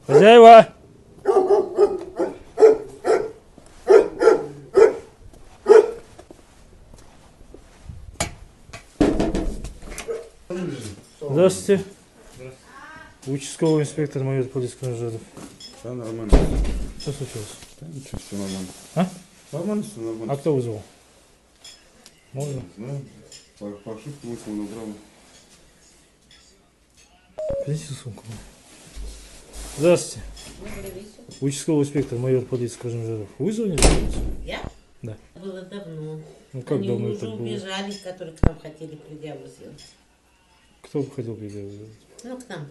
Хозяева! Здравствуйте. Участковый инспектор майор полиции Жадов. Да, нормально. Что случилось? Да, ничего, все нормально. А? Нормально, все нормально. А кто вызвал? Можно? Знаю. По ошибке вызвал на грамм. Принесите сумку. Здравствуйте. Участковый инспектор майор полиции Жадов. Вызвали? Я? Да. Было давно. Ну как Они давно уже это было? убежали, которые к нам хотели предъяву сделать. Кто бы хотел предъяву сделать? Ну, к нам.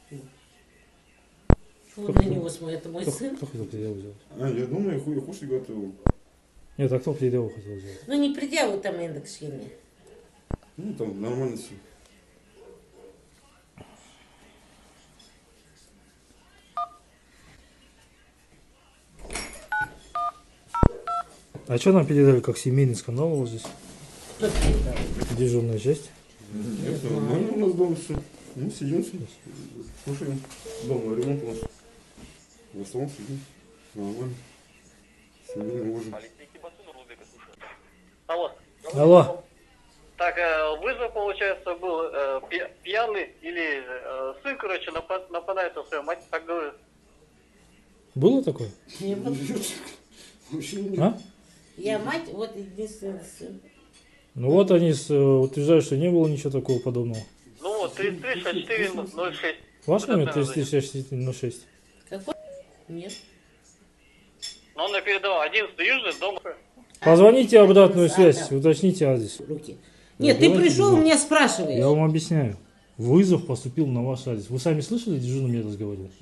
Кто- Вот на него смотрит, это мой Кто, сын. кто хотел предъяву сделать? Я думаю, я кушать готовил. Нет, а кто предъяву хотел сделать? Ну, не предъяву там индекс Шини. Ну, там нормально все. А что нам передали, как семейный скандал вот здесь? Кто передал? Дежурная часть? Нет, нормально у нас дома все. Ну, сидим, кушаем. Дома ремонт у нас. В основном сидим. Нормально. Семейный ужин. Алло. Алло. Так, вызов, получается, был пьяный или сын, короче, нападает на свою мать, так говорю. Было такое? Не было. Вообще нет. А? Я мать, вот единственный сын. Ну вот они утверждают, что не было ничего такого подобного. Ну вот, 33-64-06. Ваш Вот номер это надо. 3606. Какой? Нет. Но он передавал 11 южный, дом. Позвоните обратную Да, связь, да. уточните адрес. Руки. Нет, ты давайте пришел, вызов. меня спрашиваешь. Я вам объясняю. Вызов поступил на ваш адрес. Вы сами слышали, дежурный мне разговаривал?